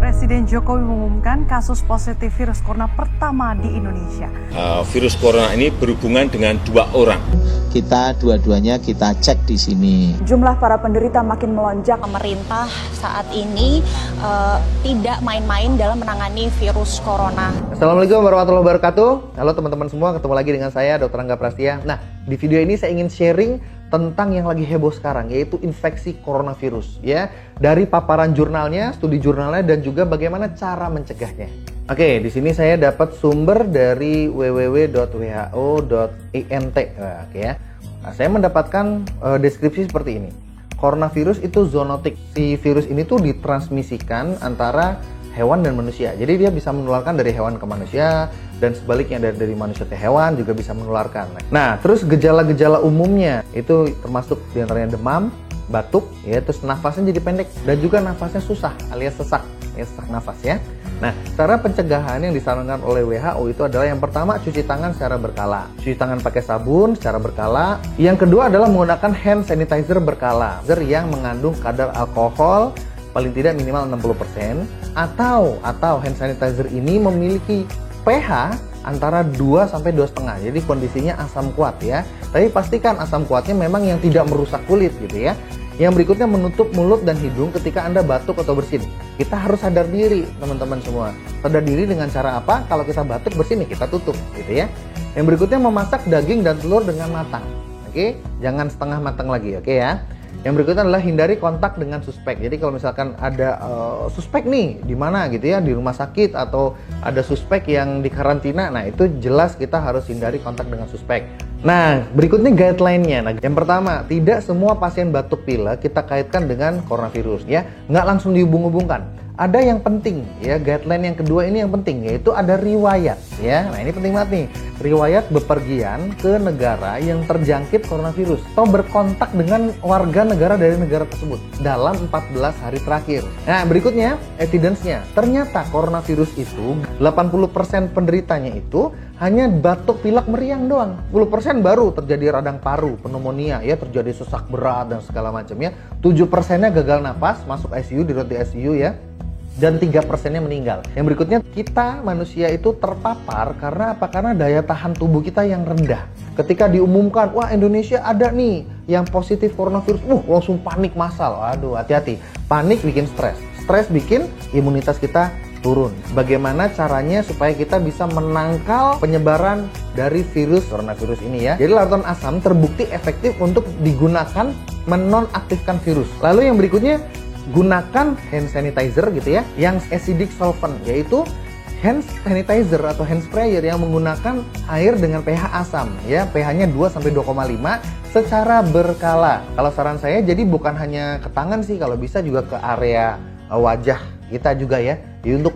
Presiden Jokowi mengumumkan kasus positif virus corona pertama di Indonesia. Virus corona ini berhubungan dengan 2 orang. Kita dua-duanya kita cek di sini. Jumlah para penderita makin melonjak. Pemerintah saat ini tidak main-main dalam menangani virus corona. Assalamualaikum warahmatullahi wabarakatuh. Halo teman-teman semua, ketemu lagi dengan saya Dr. Angga Prastia. Nah, di video ini saya ingin sharing tentang yang lagi heboh sekarang, yaitu infeksi coronavirus, ya, dari paparan jurnalnya, studi jurnalnya, dan juga bagaimana cara mencegahnya. Oke, di sini saya dapat sumber dari www.who.int, oke ya. Nah, saya mendapatkan deskripsi seperti ini. Coronavirus itu zoonotik. Si virus ini tuh ditransmisikan antara hewan dan manusia. Jadi dia bisa menularkan dari hewan ke manusia, dan sebaliknya dari manusia ke hewan juga bisa menularkan. Nah, terus gejala-gejala umumnya itu termasuk diantaranya demam, batuk, ya, terus nafasnya jadi pendek dan juga nafasnya susah alias sesak, ya, sesak nafas ya. Nah, cara pencegahan yang disarankan oleh WHO itu adalah yang pertama cuci tangan secara berkala. Cuci tangan pakai sabun secara berkala. Yang kedua adalah menggunakan hand sanitizer berkala, yang mengandung kadar alkohol paling tidak minimal 60%, atau hand sanitizer ini memiliki pH antara 2 sampai 2,5. Jadi kondisinya asam kuat ya. Tapi pastikan asam kuatnya memang yang tidak merusak kulit gitu ya. Yang berikutnya menutup mulut dan hidung ketika Anda batuk atau bersin. Kita harus sadar diri teman-teman semua. Sadar diri dengan cara apa? Kalau kita batuk bersin kita tutup gitu ya. Yang berikutnya memasak daging dan telur dengan matang. Oke, jangan setengah matang lagi, oke ya. Yang berikutnya adalah hindari kontak dengan suspek. Jadi kalau misalkan ada suspek nih di mana gitu ya, di rumah sakit atau ada suspek yang dikarantina, nah itu jelas kita harus hindari kontak dengan suspek. Nah, berikutnya guideline-nya. Nah, yang pertama, tidak semua pasien batuk pilek kita kaitkan dengan coronavirus ya. Nggak langsung dihubung-hubungkan. Ada yang penting ya, guideline yang kedua ini yang penting, yaitu ada riwayat ya. Nah, ini penting banget nih. Riwayat bepergian ke negara yang terjangkit coronavirus atau berkontak dengan warga negara dari negara tersebut dalam 14 hari terakhir. Nah, berikutnya evidence-nya. Ternyata coronavirus itu 80% penderitanya itu hanya batuk pilek meriang doang. 10% baru terjadi radang paru, pneumonia ya, terjadi sesak berat dan segala macamnya. 7%-nya gagal napas, masuk ICU, dirawat di ICU ya. Dan 3%-nya meninggal. Yang berikutnya, kita manusia itu terpapar karena apa? Karena daya tahan tubuh kita yang rendah. Ketika diumumkan, wah Indonesia ada nih yang positif coronavirus, langsung panik massal. Aduh, hati-hati. Panik bikin stres. Stres bikin imunitas kita turun. Bagaimana caranya supaya kita bisa menangkal penyebaran dari virus coronavirus ini ya? Jadi larutan asam terbukti efektif untuk digunakan menonaktifkan virus. Lalu yang berikutnya, gunakan hand sanitizer gitu ya, yang acidic solvent, yaitu hand sanitizer atau hand sprayer yang menggunakan air dengan pH asam ya, pH-nya 2 sampai 2,5 secara berkala. Kalau saran saya, jadi bukan hanya ke tangan sih, kalau bisa juga ke area wajah kita juga ya,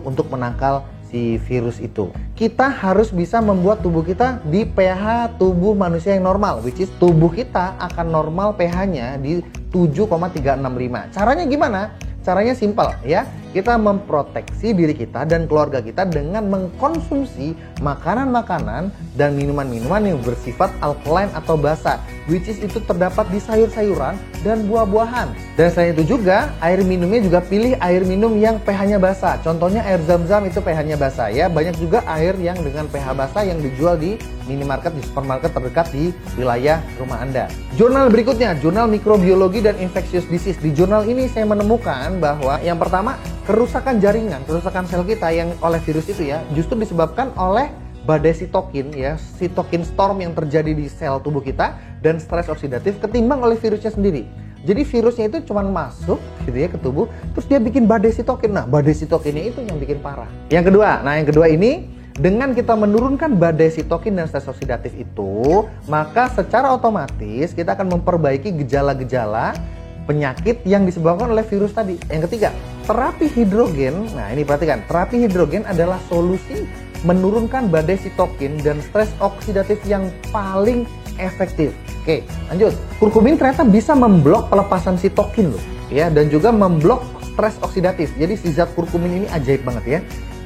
untuk menangkal si virus itu. Kita harus bisa membuat tubuh kita di pH tubuh manusia yang normal, which is tubuh kita akan normal pH-nya di 7,365. Caranya gimana? Caranya simpel ya. Kita memproteksi diri kita dan keluarga kita dengan mengkonsumsi makanan-makanan dan minuman-minuman yang bersifat alkaline atau basa, which is itu terdapat di sayur-sayuran dan buah-buahan. Dan selain itu juga, air minumnya juga pilih air minum yang pH-nya basa. Contohnya air zam-zam itu pH-nya basa ya. Banyak juga air yang dengan pH basa yang dijual di minimarket, di supermarket terdekat di wilayah rumah Anda. Jurnal berikutnya, Jurnal Mikrobiologi dan Infectious Disease. Di jurnal ini saya menemukan bahwa yang pertama, kerusakan jaringan, kerusakan sel kita yang oleh virus itu ya, justru disebabkan oleh badai sitokin ya, sitokin storm yang terjadi di sel tubuh kita dan stres oksidatif ketimbang oleh virusnya sendiri. Jadi virusnya itu cuma masuk gitu ya ke tubuh, terus dia bikin badai sitokin. Nah, badai sitokinnya itu yang bikin parah. Yang kedua ini, dengan kita menurunkan badai sitokin dan stres oksidatif itu, maka secara otomatis kita akan memperbaiki gejala-gejala penyakit yang disebabkan oleh virus tadi. Yang ketiga, terapi hidrogen. Nah, ini perhatikan, terapi hidrogen adalah solusi menurunkan badai sitokin dan stres oksidatif yang paling efektif. Oke, lanjut. Kurkumin ternyata bisa memblok pelepasan sitokin loh, ya, dan juga memblok stres oksidatif. Jadi si zat kurkumin ini ajaib banget ya.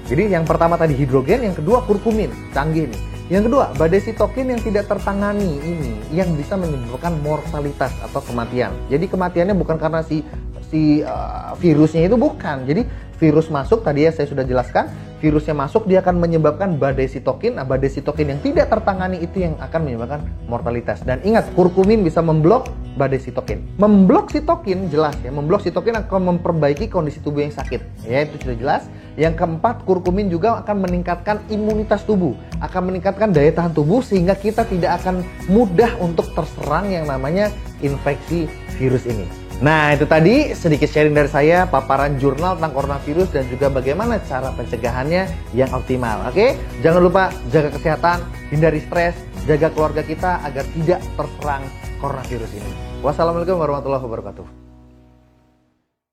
Jadi yang pertama tadi hidrogen, yang kedua kurkumin, canggih nih. Yang kedua, badai sitokin yang tidak tertangani ini yang bisa menyebabkan mortalitas atau kematian. Jadi kematiannya bukan karena si virusnya itu, bukan. Jadi virus masuk, tadi ya saya sudah jelaskan, virusnya masuk dia akan menyebabkan badai sitokin. Nah, badai sitokin yang tidak tertangani itu yang akan menyebabkan mortalitas. Dan ingat, kurkumin bisa memblok badai sitokin. Memblok sitokin jelas ya, memblok sitokin akan memperbaiki kondisi tubuh yang sakit. Ya, itu sudah jelas. Yang keempat, kurkumin juga akan meningkatkan imunitas tubuh, akan meningkatkan daya tahan tubuh sehingga kita tidak akan mudah untuk terserang yang namanya infeksi virus ini. Nah, itu tadi sedikit sharing dari saya, paparan jurnal tentang coronavirus dan juga bagaimana cara pencegahannya yang optimal. Oke, jangan lupa jaga kesehatan, hindari stres, jaga keluarga kita agar tidak terserang coronavirus ini. Wassalamualaikum warahmatullahi wabarakatuh.